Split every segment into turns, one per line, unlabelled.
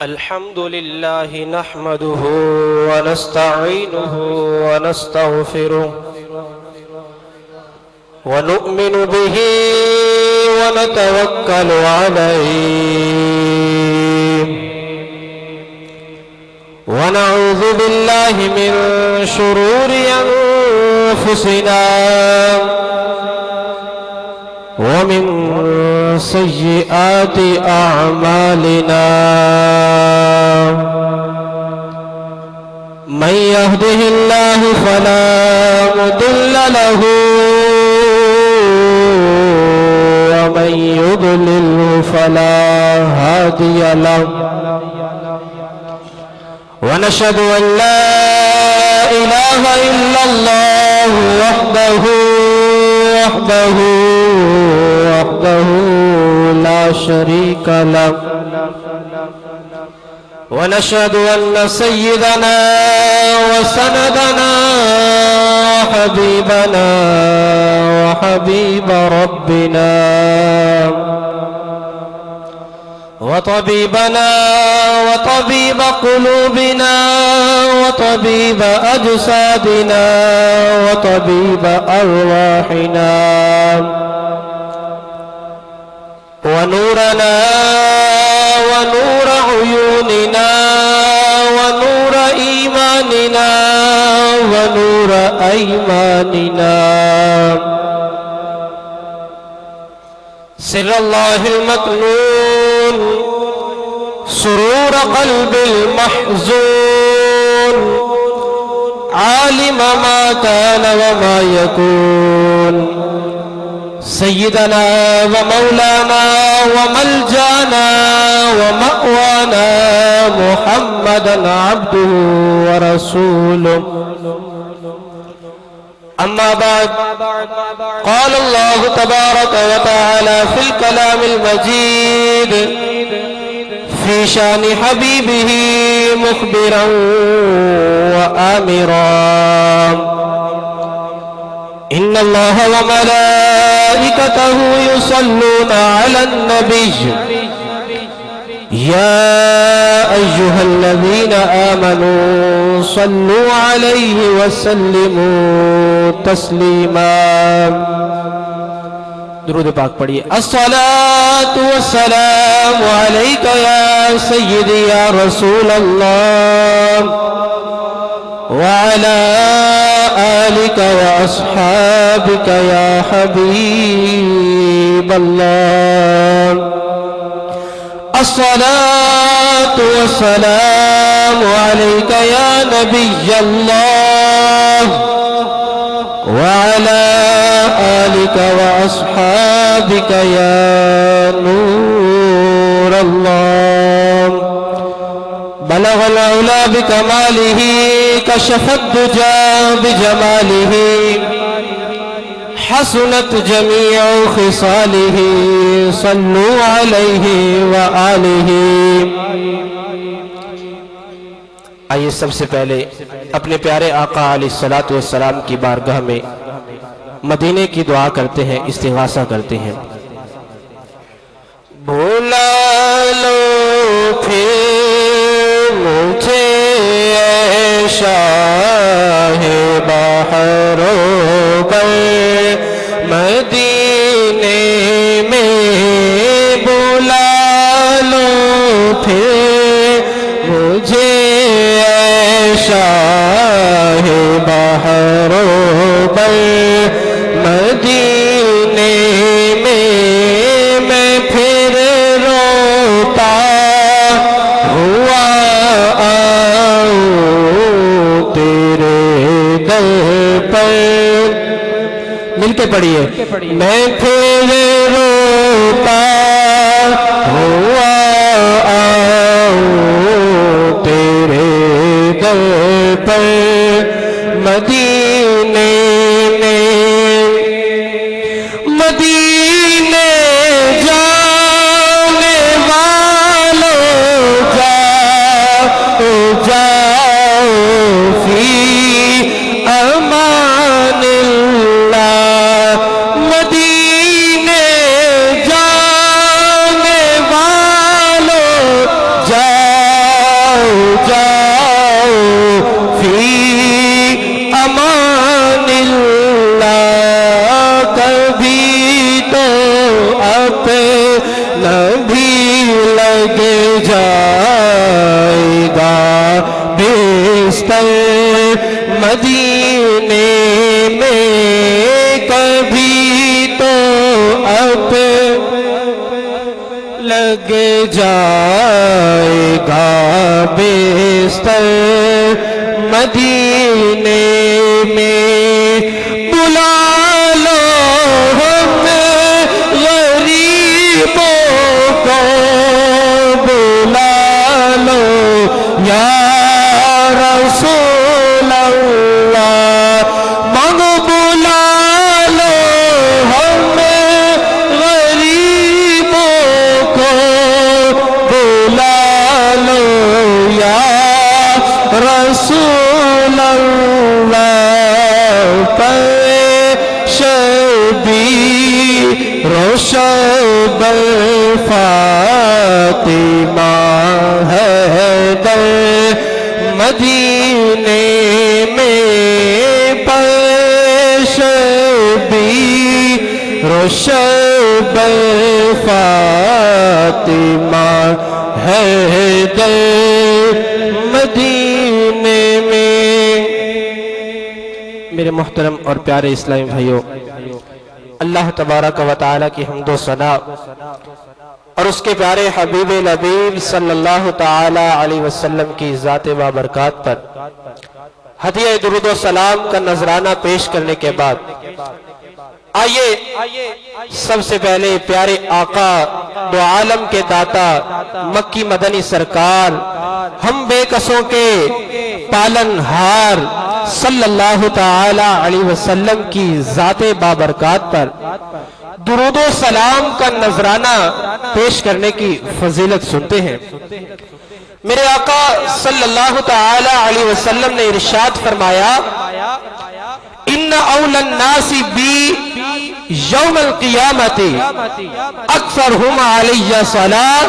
الحمد لله نحمده ونستعينه ونستغفره ونؤمن به ونتوكل عليه ونعوذ بالله من شرور أنفسنا ومن سيئات أعمالنا من يهده الله فلا مضل له ومن يضلل فلا هادي له ونشهد أن لا إله إلا الله وحده لا شريك له ونشهد أن سيدنا وسندنا وحبيبنا وحبيب ربنا وطبيبنا وطبيب قلوبنا وطبيب أجسادنا وطبيب أرواحنا ونورنا ونور عيوننا ونور إيماننا ونور أيماننا سر الله المكنون سرور قلب المحزون عالم ما كان وما يكون سيدنا ومولانا وملجانا ومأوانا محمدا عبده ورسوله أما بعد قال الله تبارك وتعالى في الكلام المجيد في شان حبيبه مخبرا وآمرا إن الله وملائكته يصلون على النبي يا أيها الذين آمنوا صلوا عليه وسلموا تسليما درود پاک پڑھیے الصلاة والسلام عليك يا سيدي يا رسول الله وعلى آلك وأصحابك يا حبيب الله الصلاة والسلام عليك يا نبي الله وعلى آلك وأصحابك يا نور الله بلغ العلا بكماله كشف الدجى بجماله حسنت جميع خصاله صلوا عليه وآله آئیے سب سے پہلے اپنے پیارے آقا علیہ الصلوۃ والسلام کی بارگاہ میں مدینے کی دعا کرتے ہیں استغاثہ کرتے ہیں بھولا لو پھر مجھے اے شاہ بحر و بر مدینے میں بھولا لو پھر مجھے اے شاہ بحر و بر مدینے میں میں پھر روتا ہوا آؤں تیرے در پر مل کے پڑھیے میں پھر روتا ہوا آؤں تیرے در پر مدینے میں مدینے جانے والوں جاؤ جاؤ فی امان اللہ مدینے لگ جائے گا بستر مدینے میں، بلا لو ہمیں غریبوں کو، بلا لو یا رسول اللہ، مانگو بلا لو ہمیں غریبوں کو، بلا لو یا رسول اللہ، پیش بھی روشن فاطمہ حیدر مدینے میں، پیش بھی روشن فاطمہ حیدر مدینے میں۔ میرے محترم اور پیارے اسلامی بھائیوں، اللہ تبارک و تعالی کی حمد و ثنا اور اس کے پیارے حبیب لبیب صلی اللہ تعالی علیہ وسلم کی ذات بابرکات پر ہدیہ درود و سلام کا نذرانہ پیش کرنے کے بعد آئیے سب سے پہلے پیارے آقا دو عالم کے داتا مکی مدنی سرکار ہم بے کسوں کے پالن ہار صلی اللہ تعالی علیہ وسلم کی ذات بابرکات پر درود و سلام کا نذرانہ پیش کرنے کی فضیلت سنتے ہیں۔ میرے آقا صلی اللہ تعالی علیہ وسلم نے ارشاد فرمایا، ان اولی الناس بی یوم القیامت اکثرہم علی صلاۃ۔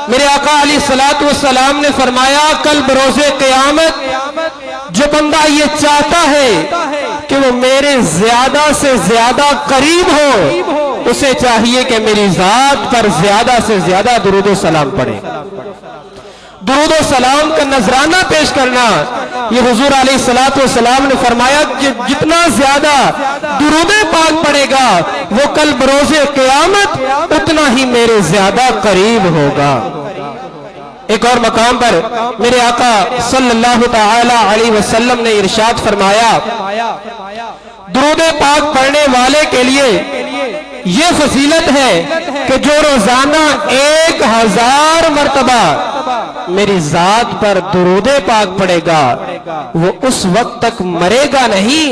میرے آقا علیہ السلام نے فرمایا کل بروز قیامت جو بندہ یہ چاہتا ہے کہ وہ میرے زیادہ سے زیادہ قریب ہو، اسے چاہیے کہ میری ذات پر زیادہ سے زیادہ درود و سلام پڑھے۔ درود و سلام کا نذرانہ پیش کرنا، یہ حضور علیہ السلام نے فرمایا کہ جتنا زیادہ درود پاک پڑھے گا وہ کل بروز قیامت اتنا ہی میرے زیادہ قریب ہوگا۔ ایک اور مقام پر میرے آقا صلی اللہ تعالی علیہ وسلم نے ارشاد فرمایا، درود پاک پڑھنے والے کے لیے یہ فضیلت ہے کہ جو روزانہ 1000 مرتبہ میری ذات پر درود پاک پڑھے گا وہ اس وقت تک مرے گا نہیں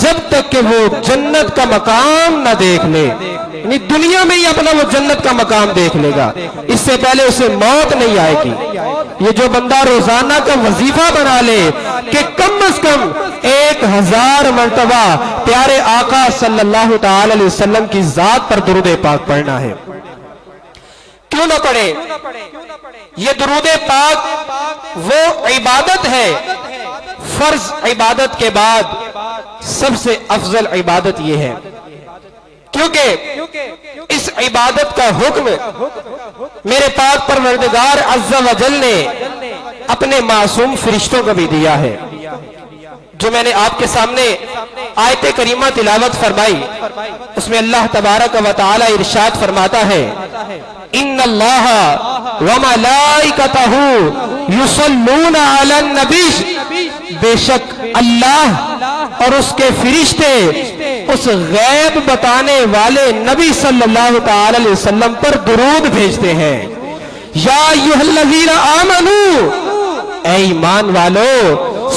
جب تک کہ وہ جنت کا مقام نہ دیکھ لے، یعنی دنیا میں ہی اپنا وہ جنت کا مقام دیکھ لے گا، اس سے پہلے اسے موت نہیں آئے گی۔ یہ جو بندہ روزانہ کا وظیفہ بنا لے کہ کم از کم 1000 مرتبہ پیارے آقا صلی اللہ تعالی علیہ وسلم کی ذات پر درود پاک پڑھنا ہے، کیوں نہ پڑھے؟ یہ درود پاک وہ عبادت ہے، فرض عبادت کے بعد سب سے افضل عبادت یہ ہے، کیونکہ اس عبادت کا حکم میرے پاک پروردگار عز و جل نے اپنے معصوم فرشتوں کو بھی دیا ہے۔ جو میں نے آپ کے سامنے آیت کریمہ تلاوت فرمائی اس میں اللہ تبارک و تعالی ارشاد فرماتا ہے، ان اللہ وملائکتہ یصلون علی النبی، بے شک اللہ اور اس کے فرشتے اس غیب بتانے والے نبی صلی اللہ تعالی علیہ وسلم پر درود بھیجتے ہیں۔ یا ایھا الذین آمنوا، اے ایمان والو،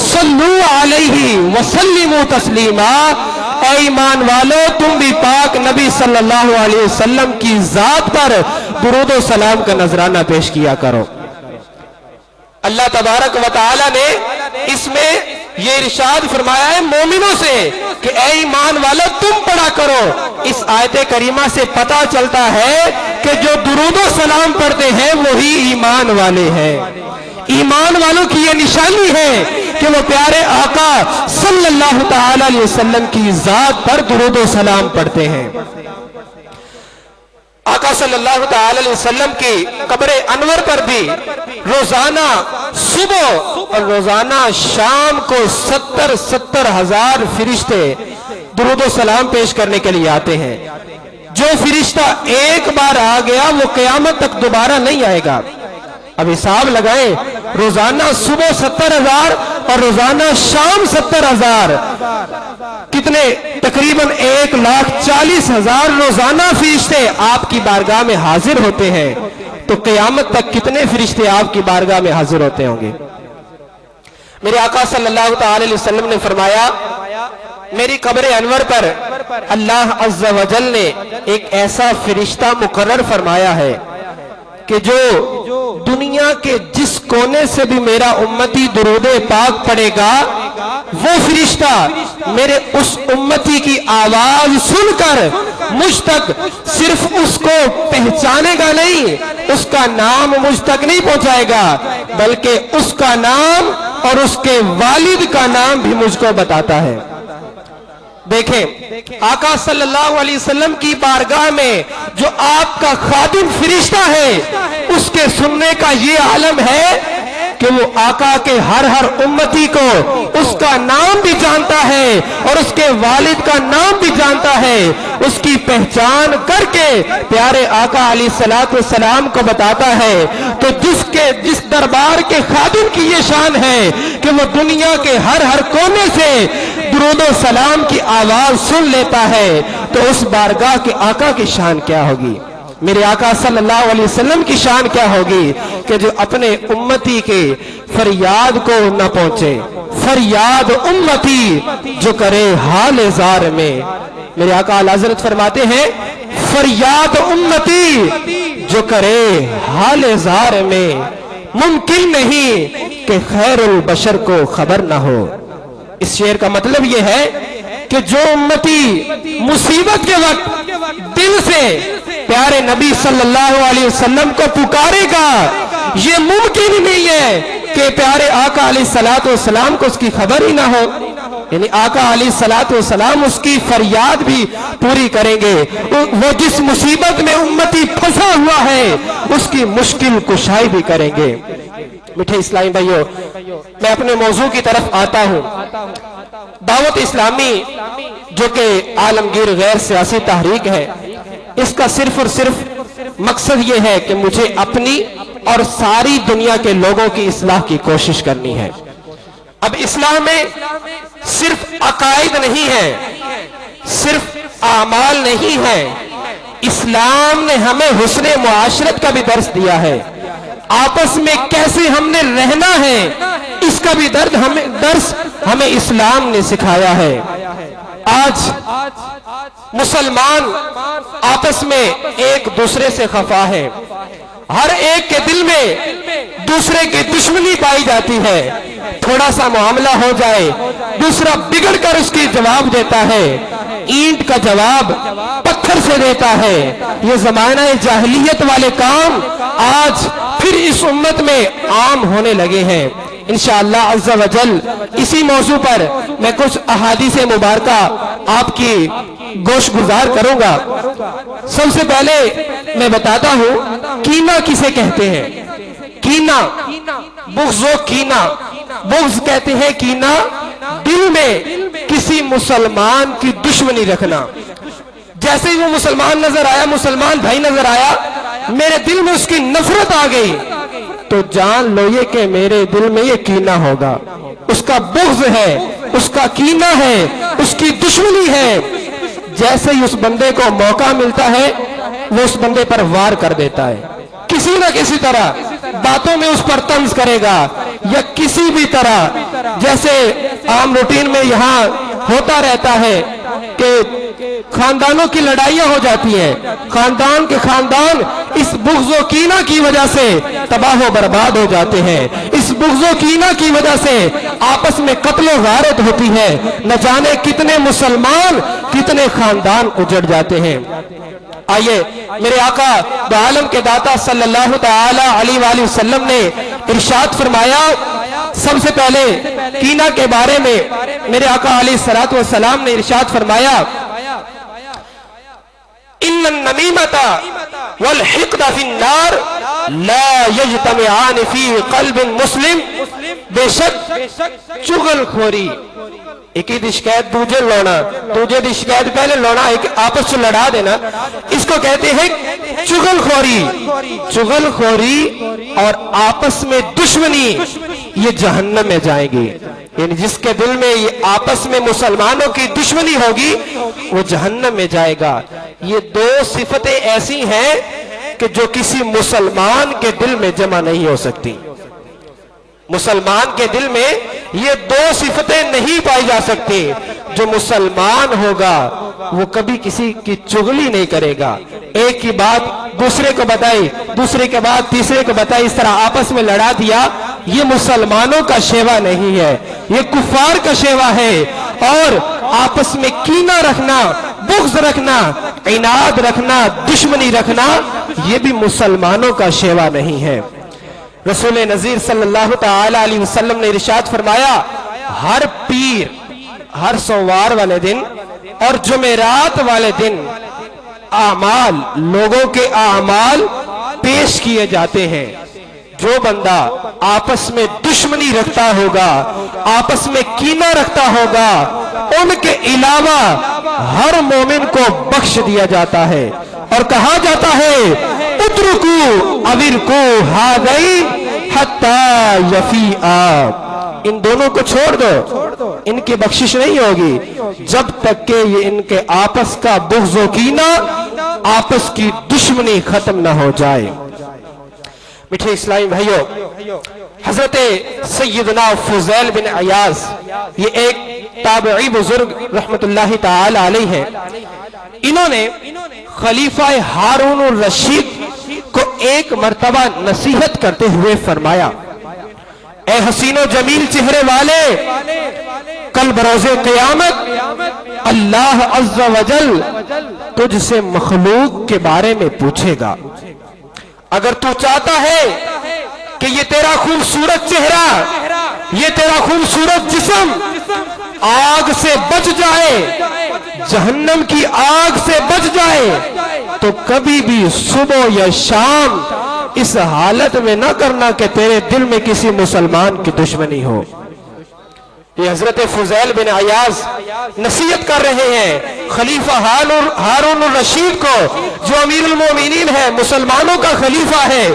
صلو علیہ وسلموا تسلیما، اے ایمان والو تم بھی پاک نبی صلی اللہ علیہ وسلم کی ذات پر درود و سلام کا نذرانہ پیش کیا کرو۔ اللہ تبارک و تعالی نے اس میں یہ ارشاد فرمایا ہے مومنوں سے کہ اے ایمان والو تم پڑھا کرو۔ اس آیت کریمہ سے پتہ چلتا ہے کہ جو درود و سلام پڑھتے ہیں وہی ایمان والے ہیں۔ ایمان والوں کی یہ نشانی ہے کہ وہ پیارے آقا صلی اللہ تعالی علیہ وسلم کی ذات پر درود و سلام پڑھتے ہیں۔ آقا صلی اللہ تعالی علیہ وسلم کی قبر انور پر بھی روزانہ صبح اور روزانہ شام کو 70,000 فرشتے درود و سلام پیش کرنے کے لیے آتے ہیں۔ جو فرشتہ ایک بار آ گیا وہ قیامت تک دوبارہ نہیں آئے گا. اب حساب لگائیں, روزانہ صبح 70,000 اور روزانہ شام 70,000, کتنے؟ تقریباً 1,40,000 روزانہ فرشتے آپ کی بارگاہ میں حاضر ہوتے ہیں. تو قیامت تک کتنے فرشتے آپ کی بارگاہ میں حاضر ہوتے ہوں گے؟ میرے آقا صلی اللہ تعالی علیہ وسلم نے فرمایا, میری قبر انور پر اللہ عز و جل نے ایک ایسا فرشتہ مقرر فرمایا ہے کہ جو دنیا کے جس کونے سے بھی میرا امتی درود پاک پڑھے گا, وہ فرشتہ میرے اس امتی کی آواز سن کر مجھ تک صرف اس کو پہچانے گا نہیں, اس کا نام مجھ تک نہیں پہنچائے گا, بلکہ اس کا نام اور اس کے والد کا نام بھی مجھ کو بتاتا ہے. دیکھیں, آقا صلی اللہ علیہ وسلم کی بارگاہ میں جو آپ کا خادم فرشتہ ہے, اس کے سننے کا یہ عالم ہے کہ وہ آقا کے ہر امتی کو اس کا نام بھی جانتا ہے اور اس کے والد کا نام بھی جانتا ہے. اس کی پہچان کر کے پیارے آقا علیہ الصلوۃ والسلام کو بتاتا ہے. تو جس دربار کے خادم کی یہ شان ہے کہ وہ دنیا کے ہر کونے سے درود و سلام کی آواز سن لیتا ہے, تو اس بارگاہ کے آقا کی شان کیا ہوگی؟ میرے آقا صلی اللہ علیہ وسلم کی شان کیا ہوگی کہ جو اپنے امتی کے فریاد کو نہ پہنچے. فریاد امتی جو کرے حال زار میں. میرے آقا اعلی حضرت فرماتے ہیں, فریاد امتی جو کرے حال زار میں, ممکن نہیں کہ خیر البشر کو خبر نہ ہو. اس شعر کا مطلب یہ ہے کہ جو امتی مصیبت کے وقت دل سے پیارے نبی صلی اللہ علیہ وسلم کو پکارے گا, یہ ممکن ہی نہیں ہے کہ پیارے آقا علیہ الصلوۃ والسلام کو اس کی خبر ہی نہ ہو. یعنی آقا علیہ الصلوۃ والسلام اس کی فریاد بھی پوری کریں گے. وہ جس مصیبت میں امتی پھنسا ہوا ہے اس کی مشکل کشائی بھی کریں گے. میٹھے اسلامی بھائیو, میں اپنے موضوع کی طرف آتا ہوں. دعوت اسلامی جو کہ عالمگیر غیر سیاسی تحریک ہے, اس کا صرف اور صرف مقصد یہ ہے کہ مجھے اپنی اور ساری دنیا کے لوگوں کی اصلاح کی کوشش کرنی ہے. اب اسلام میں صرف عقائد نہیں ہے, صرف اعمال نہیں ہے, اسلام نے ہمیں حسن معاشرت کا بھی درس دیا ہے. آپس میں کیسے ہم نے رہنا ہے اس کا بھی درس ہمیں اسلام نے سکھایا ہے. آج مسلمان آپس میں ایک دوسرے سے خفا ہے, ہر ایک کے دل میں دوسرے کی دشمنی پائی جاتی ہے. تھوڑا سا معاملہ ہو جائے دوسرا بگڑ کر اس کی جواب دیتا ہے, اینٹ کا جواب پتھر سے دیتا ہے. یہ زمانہ جاہلیت والے کام آج پھر اس امت میں عام ہونے لگے ہیں. انشاءاللہ عز و جل اسی موضوع پر میں کچھ احادیث مبارکہ آپ کی گوش گزار کروں گا. سب سے پہلے میں بتاتا ہوں کینہ کسے کہتے ہیں. کینہ, بغض و کینہ. بغض کہتے ہیں کینہ, دل میں کسی مسلمان کی دشمنی رکھنا. جیسے ہی وہ مسلمان نظر آیا, مسلمان بھائی نظر آیا, میرے دل میں اس کی نفرت آ گئی, تو جان لو یہ کہ میرے دل میں یہ کینہ ہوگا. اس کا بغض ہے, اس کا کینہ ہے, اس کی دشمنی ہے. جیسے ہی اس بندے کو موقع ملتا ہے وہ اس بندے پر وار کر دیتا ہے, کسی نہ کسی طرح باتوں میں اس پر طنز کرے گا یا کسی بھی طرح. جیسے عام روٹین میں یہاں ہوتا رہتا ہے کہ خاندانوں کی لڑائیاں ہو جاتی ہیں, خاندان کے خاندان اس بغض و کینہ کی وجہ سے تباہ و برباد ہو جاتے ہیں. اس بغض و کینہ کی وجہ سے آپس میں قتل و غارت ہوتی ہے. نہ جانے کتنے مسلمان, کتنے خاندان اجڑ جاتے ہیں. آئیے, میرے آقا دو عالم کے داتا صلی اللہ تعالی علیہ وآلہ وسلم نے ارشاد فرمایا. سب سے پہلے کینہ کے بارے میں میرے آقا علیہ الصلوۃ والسلام نے ارشاد فرمایا, ان النمیمۃ والحقد فی النار لا یجتمعان فی قلب مسلم. بے شک چغل خوری ایک دی شکایت دوجے لونا، دوجے دی شکایت پہلے لونا، ایک آپس سے لڑا دینا، اس کو کہتے ہیں چغل خوری۔ چغل خوری اور آپس میں دشمنی یہ جہنم میں جائیں گی، یعنی جس کے دل میں یہ آپس میں مسلمانوں کی دشمنی ہوگی وہ جہنم میں جائے گا۔ یہ دو صفتیں ایسی ہیں کہ جو کسی مسلمان کے دل میں جمع نہیں ہو سکتی۔ مسلمان کے دل میں یہ دو صفتیں نہیں پائی جا سکتی۔ جو مسلمان ہوگا وہ کبھی کسی کی چغلی نہیں کرے گا، ایک کی بات دوسرے کو بتائی، دوسرے کے بعد تیسرے کو بتائی، اس طرح آپس میں لڑا دیا، یہ مسلمانوں کا شیوا نہیں ہے، یہ کفار کا شیوا ہے۔ اور آپس میں کینہ رکھنا، بغض رکھنا، عناد رکھنا، دشمنی رکھنا، یہ بھی مسلمانوں کا شیوا نہیں ہے۔ رسول نذیر صلی اللہ تعالی علیہ وسلم نے ارشاد فرمایا، ہر پیر ہر سوموار والے دن اور جمعرات والے دن اعمال، لوگوں کے اعمال پیش کیے جاتے ہیں۔ جو بندہ آپس میں دشمنی رکھتا ہوگا، آپس میں کینہ رکھتا ہوگا، ان کے علاوہ ہر مومن کو بخش دیا جاتا ہے اور کہا جاتا ہے اترکو اویرکو ہادئی حتی یفیعا، ان دونوں کو چھوڑ دو، ان کی بخشش نہیں ہوگی جب تک کہ یہ ان کے آپس کا بغض و کینہ، آپس کی دشمنی ختم نہ ہو جائے۔ میٹھے اسلامی بھائیو، حضرت سیدنا فضیل بن عیاض یہ ایک تابعی بزرگ رحمت اللہ تعالی علیہ ہیں۔ انہوں نے خلیفہ ہارون الرشید کو ایک مرتبہ نصیحت کرتے ہوئے فرمایا، اے حسین و جمیل چہرے والے، کل بروز قیامت اللہ عز و جل تجھ سے مخلوق کے بارے میں پوچھے گا۔ اگر تو چاہتا ہے کہ یہ تیرا خوبصورت چہرہ، یہ تیرا خوبصورت جسم آگ سے بچ جائے، جہنم کی آگ سے بچ جائے، تو کبھی بھی صبح یا شام اس حالت میں نہ کرنا کہ تیرے دل میں کسی مسلمان کی دشمنی ہو۔ یہ حضرت فضیل بن عیاض نصیحت کر رہے ہیں خلیفہ ہارون الرشید کو، جو امیر المومنین ہے، مسلمانوں کا خلیفہ ہے،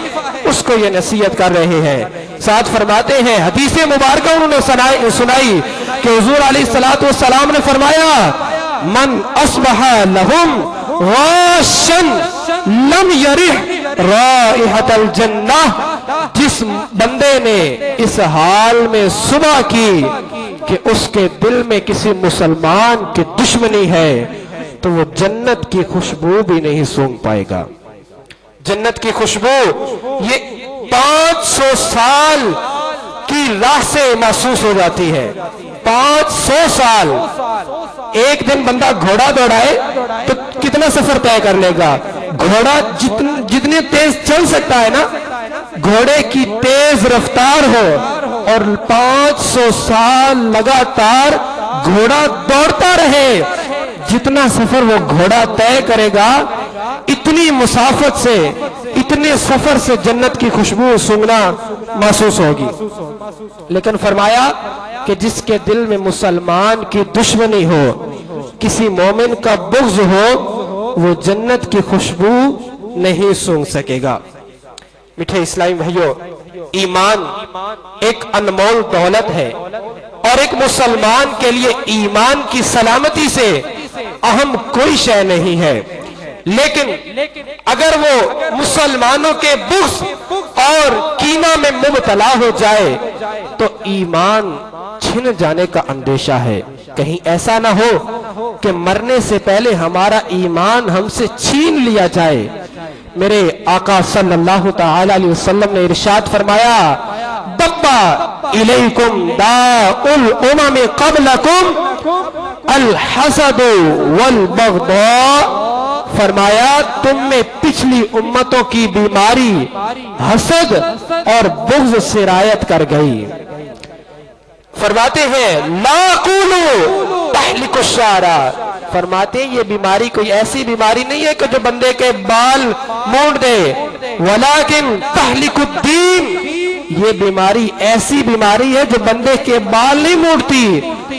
اس کو یہ نصیحت کر رہے ہیں۔ ساتھ فرماتے ہیں، حدیث مبارکہ انہوں نے سنائی کہ حضور علیہ السلام نے فرمایا، من اصبح لہم غاشن لم یرح رائحۃ الجنہ، جس بندے نے اس حال میں صبح کی کہ اس کے دل میں کسی مسلمان کی دشمنی ہے، تو وہ جنت کی خوشبو بھی نہیں سونگھ پائے گا۔ جنت کی خوشبو یہ 500 سال کی راہ سے محسوس ہو جاتی ہے۔ 500 سال۔ ایک دن بندہ گھوڑا دوڑائے تو کتنا سفر طے کر لے گا؟ گھوڑا جتنے تیز چل سکتا ہے نا، گھوڑے کی تیز رفتار ہو، اور 500 سال لگاتار گھوڑا دوڑتا رہے، جتنا سفر وہ گھوڑا طے کرے گا، اتنی مسافت سے، اتنے سفر سے جنت کی خوشبو سونگنا محسوس ہوگی۔ لیکن فرمایا کہ جس کے دل میں مسلمان کی دشمنی ہو، کسی مومن کا بغض ہو، وہ جنت کی خوشبو نہیں سونگ سکے گا۔ میٹھے اسلامی بھائیو، ایمان ایک انمول دولت ہے، اور ایک مسلمان کے لیے ایمان کی سلامتی سے اہم کوئی شے نہیں ہے۔ لیکن اگر وہ مسلمانوں کے بغض اور کینہ میں مبتلا ہو جائے تو ایمان چھن جانے کا اندیشہ ہے۔ کہیں ایسا نہ ہو کہ مرنے سے پہلے ہمارا ایمان ہم سے چھین لیا جائے۔ میرے آقا صلی اللہ تعالی علیہ وسلم نے ارشاد فرمایا، دبا الیکم داء الامم قبلکم الحسد والبغضاء، فرمایا تم میں پچھلی امتوں کی بیماری حسد اور بغض سرایت کر گئی۔ فرماتے ہیں لا قولوا تحلق الشعر، فرماتے ہیں یہ بیماری کوئی ایسی بیماری نہیں ہے کہ جو بندے کے بال مونڈ دے، ولیکن تحلق الدین، یہ بیماری ایسی بیماری ہے جو بندے کے بال نہیں موڑتی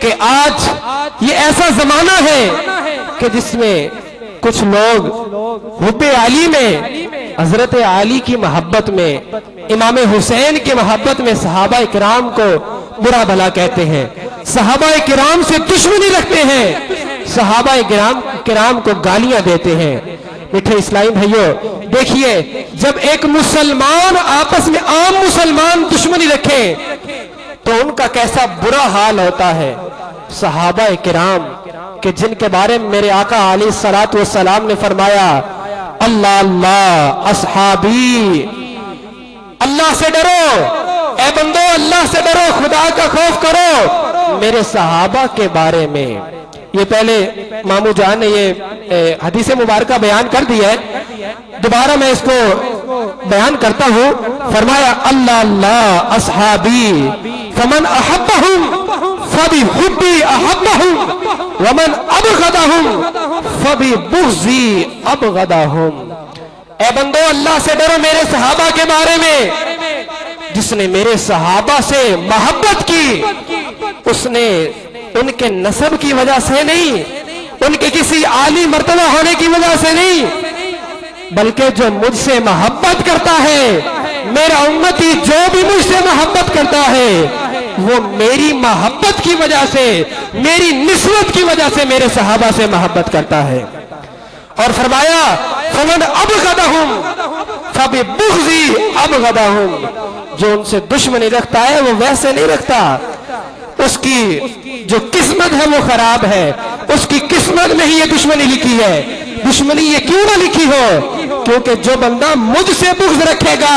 کہ آج یہ ایسا زمانہ ہے کہ جس میں کچھ لوگ حب علی میں، حضرت علی کی محبت میں، امام حسین کی محبت میں صحابہ کرام کو برا بھلا کہتے ہیں، صحابہ کرام سے دشمنی رکھتے ہیں، صحابہ کرام کو گالیاں دیتے ہیں۔ میٹھے اسلامی بھائیوں، دیکھیے جب ایک مسلمان آپس میں عام مسلمان دشمنی رکھیں تو ان کا کیسا برا حال ہوتا ہے۔ صحابہ کرام کہ جن کے بارے میں میرے آقا علیہ الصلوۃ والسلام نے فرمایا، اللہ اللہ اصحابی، اللہ سے ڈرو اے بندو، اللہ سے ڈرو، خدا کا خوف کرو میرے صحابہ کے بارے میں۔ یہ پہلے مامو جان نے یہ حدیث مبارکہ بیان کر دی ہے، دوبارہ میں اس کو بیان کرتا ہوں۔ فرمایا اللہ اللہ اصحابی فمن احبہم فبحبی احبہم ومن ابغضہم فببغضی ابغضہم۔ اے بندو اللہ سے ڈرو میرے صحابہ کے بارے میں، جس نے میرے صحابہ سے محبت کی اس نے ان کے نسب کی وجہ سے نہیں، ان کے کسی عالی مرتبہ ہونے کی وجہ سے نہیں، بلکہ جو مجھ سے محبت کرتا ہے، میرا امتی جو بھی مجھ سے محبت کرتا ہے وہ میری محبت کی وجہ سے، میری نسبت کی وجہ سے میرے صحابہ سے محبت کرتا ہے۔ اور فرمایا فمن ابغضہم فببغضی ابغضہم، جو ان سے دشمنی رکھتا ہے وہ ویسے نہیں رکھتا، اس کی جو قسمت ہے وہ خراب ہے، اس کی قسمت میں ہی یہ دشمنی لکھی ہے۔ دشمنی یہ کیوں نہ لکھی ہو؟ کیونکہ جو بندہ مجھ سے بغض رکھے گا،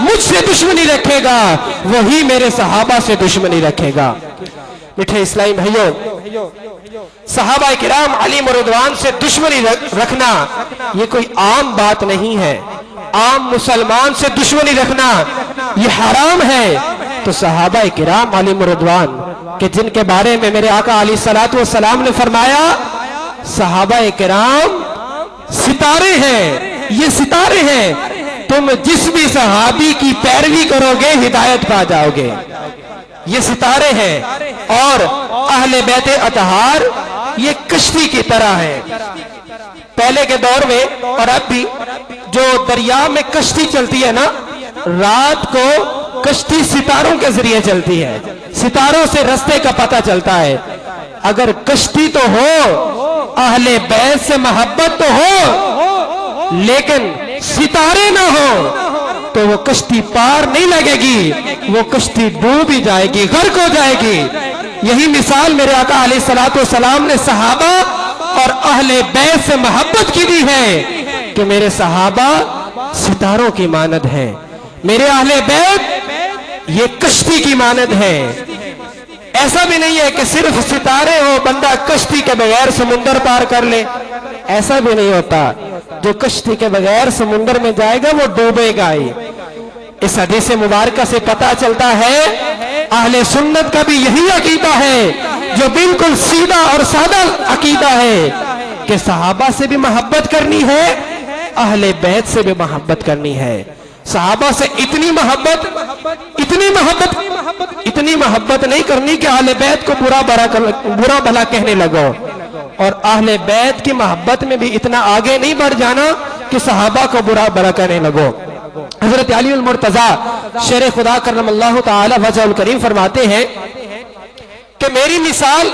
مجھ سے دشمنی رکھے گا، وہی میرے صحابہ سے دشمنی رکھے گا۔ میٹھے اسلامی بھائیوں، صحابہ کرام علی رضوان سے دشمنی رکھنا یہ کوئی عام بات نہیں ہے، عام مسلمان سے دشمنی رکھنا یہ حرام ہے۔ تو صحابہ کرام علی رضوان کہ جن کے بارے میں میرے آقا علیہ الصلوۃ والسلام نے فرمایا صحابہ کرام ستارے ہیں، یہ ستارے ہیں، تم جس بھی صحابی کی پیروی کرو گے ہدایت پا جاؤ گے، یہ ستارے ہیں۔ اور اہل بیت اطہار یہ کشتی کی طرح ہے، پہلے کے دور میں اور اب بھی جو دریا میں کشتی چلتی ہے نا، رات کو کشتی ستاروں کے ذریعے چلتی ہے، ستاروں سے رستے کا پتہ چلتا ہے۔ اگر کشتی تو ہو، اہل بیت سے محبت تو ہو، لیکن ستارے نہ ہو تو وہ کشتی پار نہیں لگے گی، وہ کشتی ڈوب ہی جائے گی، غرق ہو جائے گی۔ یہی مثال میرے آقا علیہ الصلوۃ والسلام نے صحابہ اور اہل بیت سے محبت کی دی ہے کہ میرے صحابہ ستاروں کی مانند ہیں، میرے اہل بیت یہ کشتی کی مانند ہے۔ ایسا بھی نہیں ہے کہ صرف ستارے ہو بندہ کشتی کے بغیر سمندر پار کر لے، ایسا بھی نہیں ہوتا، جو کشتی کے بغیر سمندر میں جائے گا وہ ڈوبے گا ہی۔ اس حدیث مبارکہ سے پتہ چلتا ہے اہل سنت کا بھی یہی عقیدہ ہے، جو بالکل سیدھا اور سادہ عقیدہ ہے کہ صحابہ سے بھی محبت کرنی ہے، اہل بیت سے بھی محبت کرنی ہے۔ صحابہ سے اتنی محبت نہیں کرنی کہ اہل بیت کو برا بھلا کہنے لگو، اور اہل بیت کی محبت میں بھی اتنا آگے نہیں بڑھ جانا کہ صحابہ کو برا بھلا کہنے لگو۔ حضرت علی المرتضیٰ شیر خدا کرم اللہ تعالی وجہ الکریم فرماتے ہیں کہ میری مثال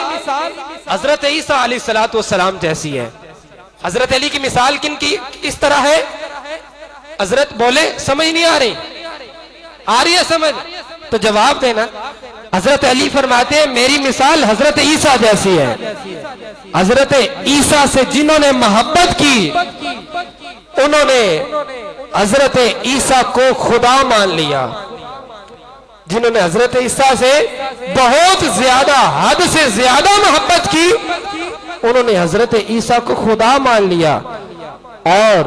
حضرت عیسیٰ علیہ السلام جیسی ہے۔ حضرت علی کی مثال کن کی اس طرح ہے؟ حضرت بولے سمجھ نہیں آ رہی ہے سمجھ تو جواب دینا۔ حضرت علی فرماتے ہیں میری مثال حضرت عیسیٰ جیسی ہے۔ حضرت عیسیٰ سے جنہوں نے محبت کی انہوں نے حضرت عیسیٰ کو خدا مان لیا، جنہوں نے حضرت عیسیٰ سے بہت زیادہ، حد سے زیادہ محبت کی، انہوں نے حضرت عیسیٰ کو خدا مان لیا، اور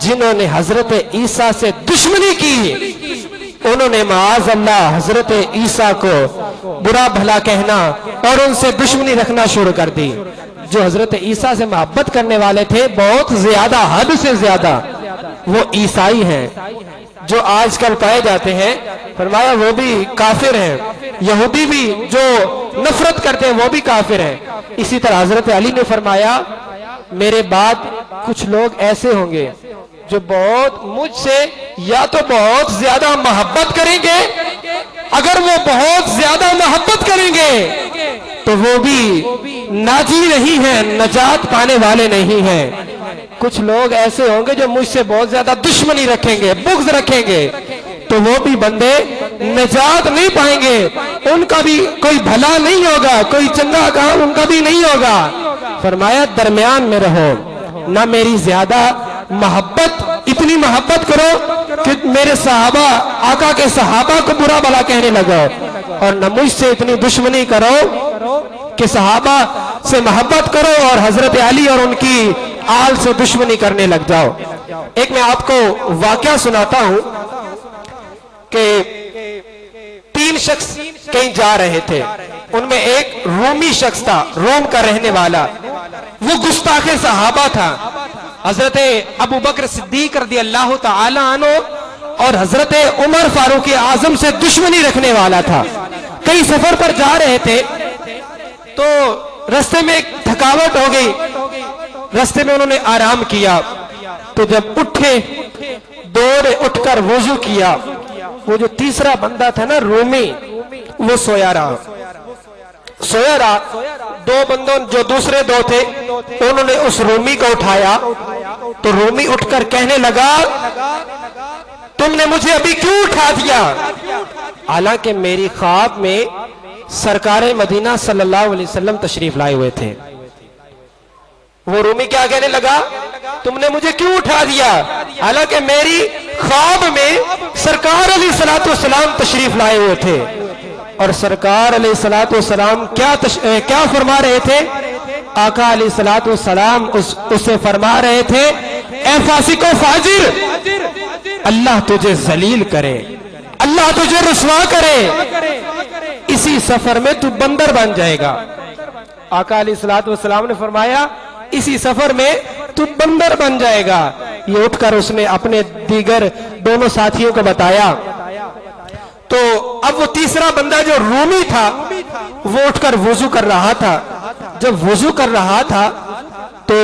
جنہوں نے حضرت عیسیٰ سے دشمنی کی انہوں نے معاذ اللہ حضرت عیسیٰ کو برا بھلا کہنا اور ان سے دشمنی رکھنا شروع کر دی۔ جو حضرت عیسیٰ سے محبت کرنے والے تھے بہت زیادہ، حد سے زیادہ، وہ عیسائی ہیں۔ جو آج کل پائے جاتے ہیں فرمایا وہ بھی کافر ہیں، یہودی بھی جو نفرت کرتے ہیں وہ بھی کافر ہیں۔ اسی طرح حضرت علی نے فرمایا میرے بعد کچھ لوگ ایسے ہوں گے جو بہت مجھ سے یا تو بہت زیادہ محبت کریں گے، اگر وہ بہت زیادہ محبت کریں گے تو وہ بھی ناجی نہیں ہیں، نجات پانے والے نہیں ہیں۔ کچھ لوگ ایسے ہوں گے جو مجھ سے بہت زیادہ دشمنی رکھیں گے، بغض رکھیں گے، تو وہ بھی بندے نجات نہیں پائیں گے، ان کا بھی کوئی بھلا نہیں ہوگا، کوئی چنگا کام ان کا بھی نہیں ہوگا۔ فرمایا درمیان میں رہو، نہ میری زیادہ محبت، اتنی محبت کرو کہ میرے صحابہ، آقا کے صحابہ کو برا بھلا کہنے لگو، اور نہ مجھ سے اتنی دشمنی کرو کہ صحابہ سے محبت کرو اور حضرت علی اور ان کی آل سے دشمنی کرنے لگ جاؤ۔ ایک میں آپ کو واقعہ سناتا ہوں کہ 3 شخص کہیں جا رہے تھے، ان میں ایک رومی شخص تھا، روم کا رہنے والا، وہ گستاخ صحابہ تھا۔ حضرت ابو بکر صدیق رضی اللہ تعالی عنہ اور حضرت عمر فاروق اعظم سے دشمنی رکھنے والا تھا۔ کئی سفر پر جا رہے تھے تو رستے میں ایک تھکاوٹ ہو گئی، رستے میں انہوں نے آرام کیا، تو جب اٹھے دوڑے اٹھ کر وضو کیا، وہ جو تیسرا بندہ تھا نا رومی، وہ سویا رہا۔ 2 بندوں جو دوسرے 2 تھے انہوں نے اس رومی کو اٹھایا، تو رومی اٹھ کر کہنے لگا تم نے مجھے ابھی کیوں اٹھا دیا؟ حالانکہ میری خواب میں سرکار مدینہ صلی اللہ علیہ وسلم تشریف لائے ہوئے تھے۔ وہ رومی کیا کہنے لگا تم نے مجھے کیوں اٹھا دیا؟ حالانکہ میری خواب میں سرکار علیہ السلام تشریف لائے ہوئے تھے، اور سرکار علیہ السلام کیا فرما رہے تھے؟ آقا علیہ السلام اسے فرما رہے تھے اے فاسق و فاجر، اللہ تجھے ذلیل کرے، اللہ تجھے رسوا کرے، اسی سفر میں تو بندر بن جائے گا۔ آقا علیہ السلام نے فرمایا اسی سفر میں تو بندر بن جائے گا۔ یہ اٹھ کر اس نے اپنے دیگر دونوں ساتھیوں کو بتایا، تو اب وہ تیسرا بندہ جو رومی تھا وہ اٹھ کر وضو کر رہا تھا۔ جب وضو کر رہا تھا تو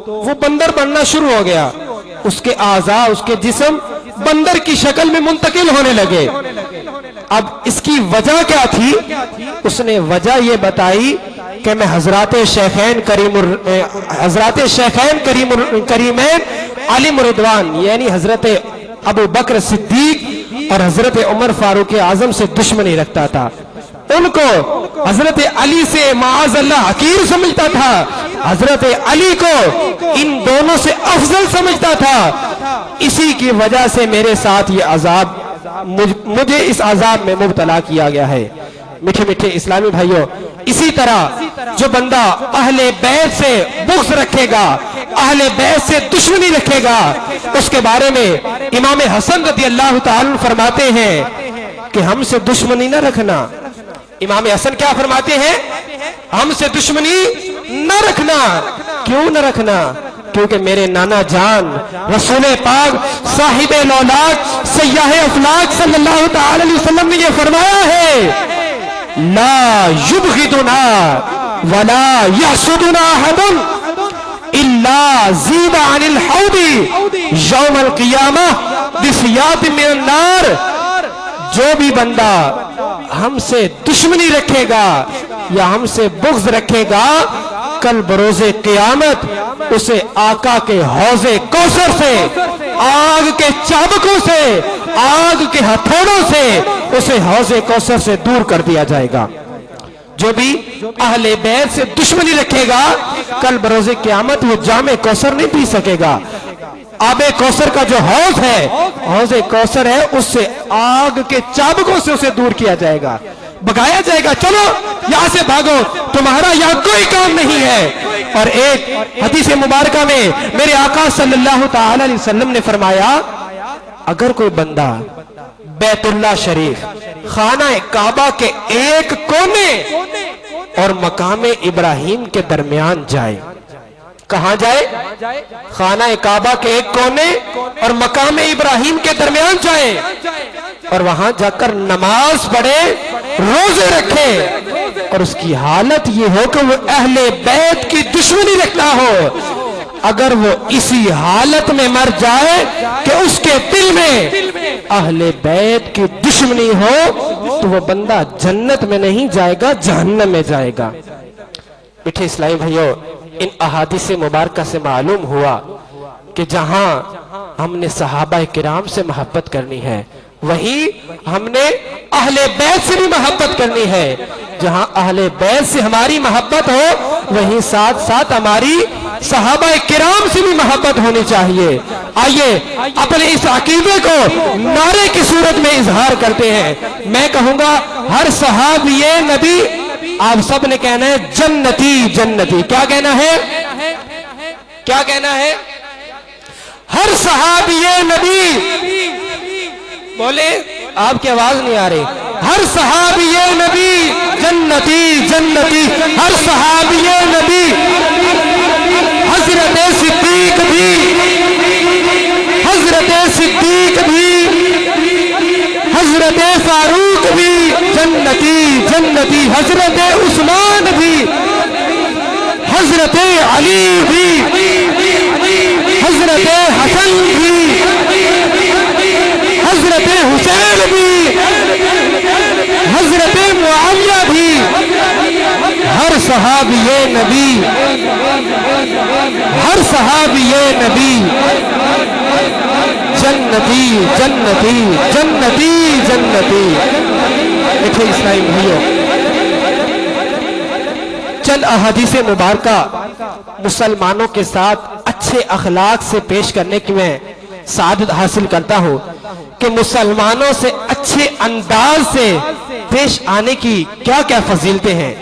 وہ بندر بننا شروع ہو گیا، اس کے اعضاء، اس کے جسم بندر کی شکل میں منتقل ہونے لگے۔ اب اس کی وجہ کیا تھی؟ اس نے وجہ یہ بتائی کہ میں حضرات شیخین کریمین عالم رضوان یعنی حضرت ابو بکر صدیق اور حضرت عمر فاروق اعظم سے دشمنی رکھتا تھا، ان کو حضرت علی سے معاذ اللہ حقیر سمجھتا تھا، حضرت علی کو ان دونوں سے افضل سمجھتا تھا۔ اسی کی وجہ سے میرے ساتھ یہ عذاب، مجھے اس عذاب میں مبتلا کیا گیا ہے۔ میٹھے میٹھے اسلامی بھائیوں، اسی طرح جو بندہ اہل بیت سے بغض رکھے گا، اہل بیت سے دشمنی رکھے گا، اس کے بارے میں امام حسن رضی اللہ تعالی فرماتے ہیں کہ ہم سے دشمنی نہ رکھنا۔ امام حسن کیا فرماتے ہیں؟ ہم سے دشمنی نہ رکھنا۔ کیوں نہ رکھنا؟ کیونکہ میرے نانا جان رسول پاک صاحب لولاک سیاح افلاک صلی اللہ تعالی علیہ وسلم نے یہ فرمایا ہے لا یبغضنا ولا یحسدنا احد الا زید عن الحوض یوم القیامہ بسیات من النار۔ جو بھی بندہ ہم سے دشمنی رکھے گا یا ہم سے بغض رکھے گا، کل بروز قیامت اسے آقا کے حوض کوثر سے، آگ کے چابکوں سے، آگ کے ہتھوڑوں سے اسے حوض کوثر سے دور کر دیا جائے گا۔ جو بھی اہل بیت سے دشمنی رکھے گا، کل بروز قیامت وہ جام کوثر نہیں پی سکے گا۔ آب کوثر کا جو حوض ہے، حوض کوثر ہے، اس سے آگ کے چابکوں سے اسے دور کیا جائے گا، بگایا جائے گا، چلو یہاں سے بھاگو، تمہارا یہاں کوئی کام نہیں ہے۔ اور ایک حدیث مبارکہ میں میرے آقا صلی اللہ تعالی علیہ وسلم نے فرمایا اگر کوئی بندہ بیت اللہ شریف، خانہ کعبہ کے ایک کونے اور مقام ابراہیم کے درمیان جائے، کہاں جائے؟ خانہ کعبہ کے ایک کونے اور مقام ابراہیم کے درمیان جائے، اور وہاں جا کر نماز پڑھے، روزے رکھے اور اس کی حالت یہ ہو کہ وہ اہل بیت کی دشمنی رکھتا ہو، اگر وہ اسی حالت میں مر جائے کہ اس کے دل میں اہل بیت کی دشمنی ہو تو وہ بندہ جنت میں نہیں جائے گا، جہنم میں جائے گا۔ میٹھے اسلامی بھائیو، ان احادیث مبارکہ سے معلوم ہوا کہ جہاں ہم نے صحابہ کرام سے محبت کرنی ہے وہیں ہم نے اہل بیت سے بھی محبت کرنی ہے۔ جہاں اہل بیت سے ہماری محبت ہو وہیں ساتھ ساتھ ہماری صحابہ کرام سے بھی محبت ہونی چاہیے۔ آئیے اپنے اس عقیدے کو نعرے کی صورت میں اظہار کرتے ہیں۔ میں کہوں گا ہر صحابی نبی، آپ سب نے کہنا ہے جنتی جنتی۔ کیا کہنا ہے؟ کیا کہنا ہے؟ ہر صحابی نبی، بولے آپ کی آواز نہیں آ رہی، ہر صحابی نبی جنتی جنتی، ہر صحابی نبی، حضرت صدیق بھی، حضرت صدیق بھی، حضرت فاروق بھی جنتی جنتی، حضرت عثمان بھی، حضرت علی بھی، حضرت حسن بھی، حضرت حسین بھی، حضرت معاویہ بھی، ہر صحابی نبی، ہر صحابی نبی جنتی جنتی جنتی جنتی۔ میٹھے اسلامی بھائیو، چند احادیث مبارکہ مسلمانوں کے ساتھ اچھے اخلاق سے پیش کرنے کی میں سعادت حاصل کرتا ہوں کہ مسلمانوں سے اچھے انداز سے پیش آنے کی کیا کیا فضیلتیں ہیں۔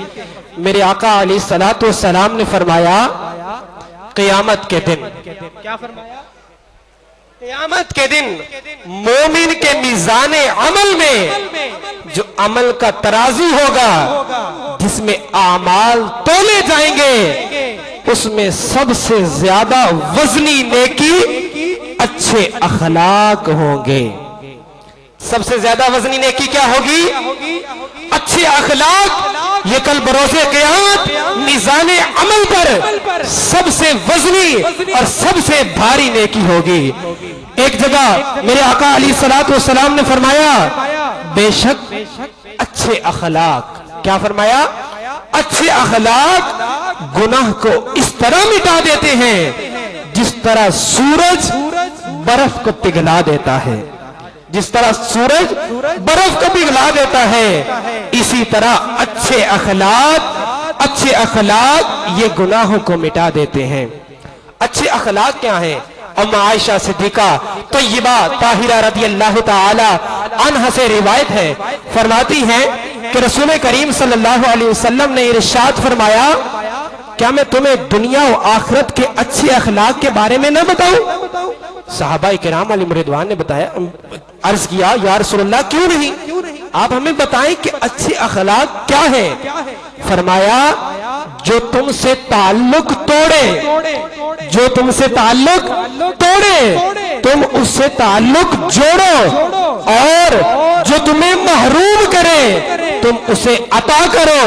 میرے آقا علیہ الصلوۃ والسلام نے فرمایا قیامت کے دن، کیا فرمایا؟ قیامت کے دن مومن کے میزان عمل میں جو عمل کا ترازو ہوگا جس میں اعمال تولے جائیں گے، اس میں سب سے زیادہ وزنی نیکی اچھے اخلاق ہوں گے۔ سب سے زیادہ وزنی نیکی کیا ہوگی؟ اچھے اخلاق۔ یہ کل بروز قیامت میزان عمل پر سب سے وزنی اور سب سے بھاری نیکی ہوگی۔ ایک جگہ میرے آقا علیہ الصلوۃ والسلام نے فرمایا بے شک اچھے اخلاق، کیا فرمایا؟ اچھے اخلاق گناہ کو اس طرح مٹا دیتے ہیں جس طرح سورج برف کو پگھلا دیتا ہے، جس طرح سورج برف کو پگھلا دیتا ہے، اسی طرح اچھے اخلاق یہ گناہوں کو مٹا دیتے ہیں۔ اچھے اخلاق کیا ہیں؟ ام عائشہ صدیقہ طیبہ طاہرہ رضی اللہ تعالی عنہ سے روایت ہے، فرماتی ہیں کہ رسول کریم صلی اللہ علیہ وسلم نے ارشاد فرمایا کیا میں تمہیں دنیا و آخرت کے اچھے اخلاق کے بارے میں نہ بتاؤں؟ صحابہ کرام علیہم رضوان نے بتایا، عرض کیا یا رسول اللہ کیوں نہیں، آپ ہمیں بتائیں کہ اچھے اخلاق کیا ہیں؟ فرمایا جو تم سے تعلق توڑے، جو تم سے تعلق توڑے تم اس سے تعلق جوڑو، اور جو تمہیں محروم کرے تم اسے عطا کرو،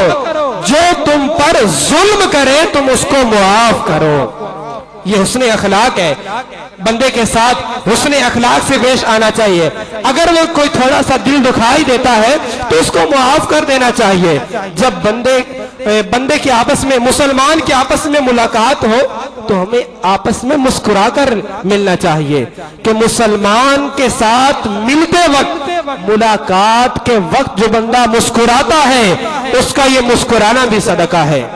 جو تم پر ظلم کرے تم اس کو معاف کرو۔ یہ حسن اخلاق ہے۔ بندے کے ساتھ حسن اخلاق سے پیش آنا چاہیے۔ اگر وہ کوئی تھوڑا سا دل دکھائی دیتا ہے تو اس کو معاف کر دینا چاہیے۔ جب بندے کے آپس میں، مسلمان کے آپس میں ملاقات ہو تو ہمیں آپس میں مسکرا کر ملنا چاہیے کہ مسلمان کے ساتھ ملتے وقت، ملاقات کے وقت جو بندہ مسکراتا ہے اس کا یہ مسکرانا بھی صدقہ ہے۔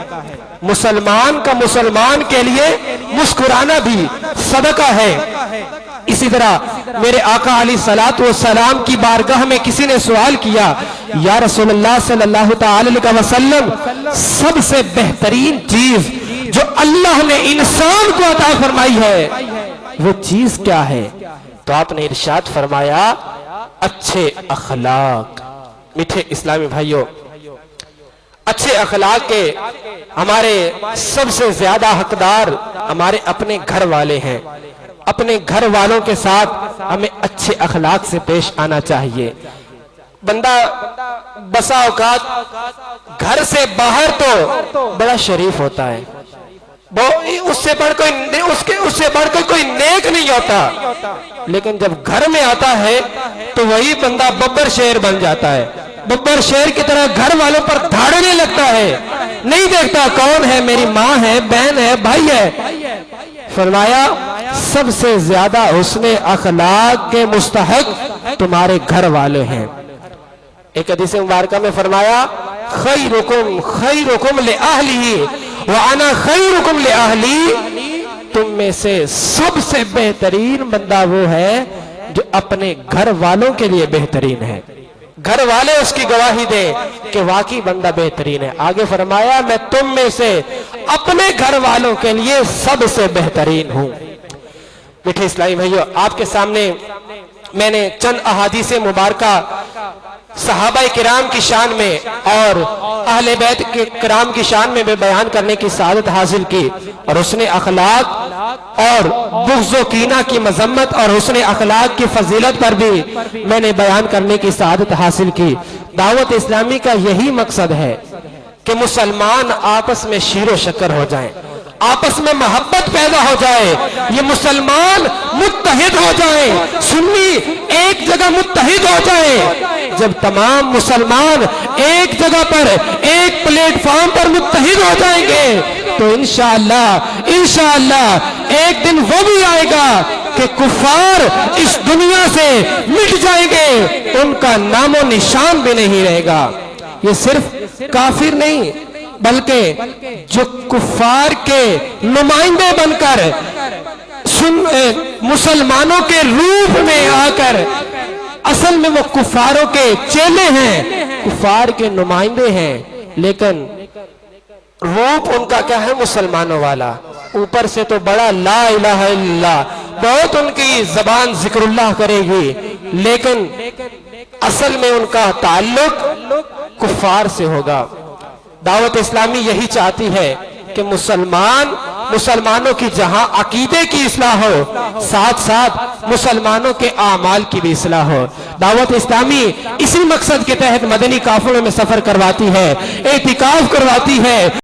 مسلمان کا مسلمان کے لیے مسکرانا بھی صدقہ ہے۔ اسی طرح میرے آقا علیہ الصلوۃ والسلام کی بارگاہ میں کسی نے سوال کیا یا رسول اللہ صلی اللہ تعالی علیہ وسلم سب سے بہترین چیز جو اللہ نے انسان کو عطا فرمائی ہے وہ چیز کیا ہے؟ تو آپ نے ارشاد فرمایا اچھے اخلاق۔ میٹھے اسلامی بھائیوں، اچھے اخلاق کے ہمارے سب سے زیادہ حقدار ہمارے اپنے گھر والے ہیں۔ اپنے گھر والوں کے ساتھ ہمیں اچھے اخلاق سے پیش آنا چاہیے۔ بندہ بسا اوقات گھر سے باہر تو بڑا شریف ہوتا ہے، اس سے بڑھ کوئی نیک نہیں ہوتا، لیکن جب گھر میں آتا ہے تو وہی بندہ ببر شیر بن جاتا ہے، ببر شیر کی طرح گھر والوں پر دھاڑنے لگتا ہے، نہیں دیکھتا کون ہے، میری ماں ہے، بہن ہے، بھائی ہے۔ فرمایا سب سے زیادہ حسن اخلاق کے مستحق تمہارے گھر والے ہیں۔ ایک حدیث مبارکہ میں فرمایا خیرکم لأہلہ وانا خیرکم لأہلی، تم میں سے سب سے بہترین بندہ وہ ہے جو اپنے گھر والوں کے لیے بہترین ہے، گھر والے اس کی گواہی دیں کہ واقعی بندہ بہترین ہے۔ آگے فرمایا میں تم میں سے اپنے گھر والوں کے لیے سب سے بہترین ہوں۔ میٹھے اسلامی بھائیو، آپ کے سامنے میں نے چند احادیث مبارکہ صحابہ کرام کی شان میں اور اہل بیت کے کرام کی شان میں بیان کرنے کی سعادت حاصل کی، اور حسن اخلاق اور بغض و کینہ کی مذمت اور حسن اخلاق کی فضیلت پر بھی میں نے بیان کرنے کی سعادت حاصل کی۔ دعوت اسلامی کا یہی مقصد ہے کہ مسلمان آپس میں شیر و شکر ہو جائیں، آپس میں محبت پیدا ہو جائے، یہ مسلمان متحد ہو جائیں، سنی ایک جگہ متحد ہو جائیں۔ جب تمام مسلمان ایک جگہ پر ایک پلیٹ فارم پر متحد ہو جائیں گے تو انشاءاللہ ایک دن وہ بھی آئے گا کہ کفار اس دنیا سے مٹ جائیں گے، ان کا نام و نشان بھی نہیں رہے گا۔ یہ صرف کافر نہیں بلکہ جو کفار کے نمائندے بن کر مسلمانوں کے روپ میں آ کر، اصل میں وہ کفاروں کے چیلے ہیں، کفار کے نمائندے ہیں، لیکن روپ ان کا کیا ہے؟ مسلمانوں والا۔ اوپر سے تو بڑا لا الہ الا اللہ، بہت ان کی زبان ذکر اللہ کرے گی، لیکن اصل میں ان کا تعلق کفار سے ہوگا۔ دعوت اسلامی یہی چاہتی ہے کہ مسلمانوں کی جہاں عقیدے کی اصلاح ہو، ساتھ ساتھ مسلمانوں کے اعمال کی بھی اصلاح ہو۔ دعوت اسلامی اسی مقصد کے تحت مدنی قافلوں میں سفر کرواتی ہے، اعتکاف کرواتی ہے۔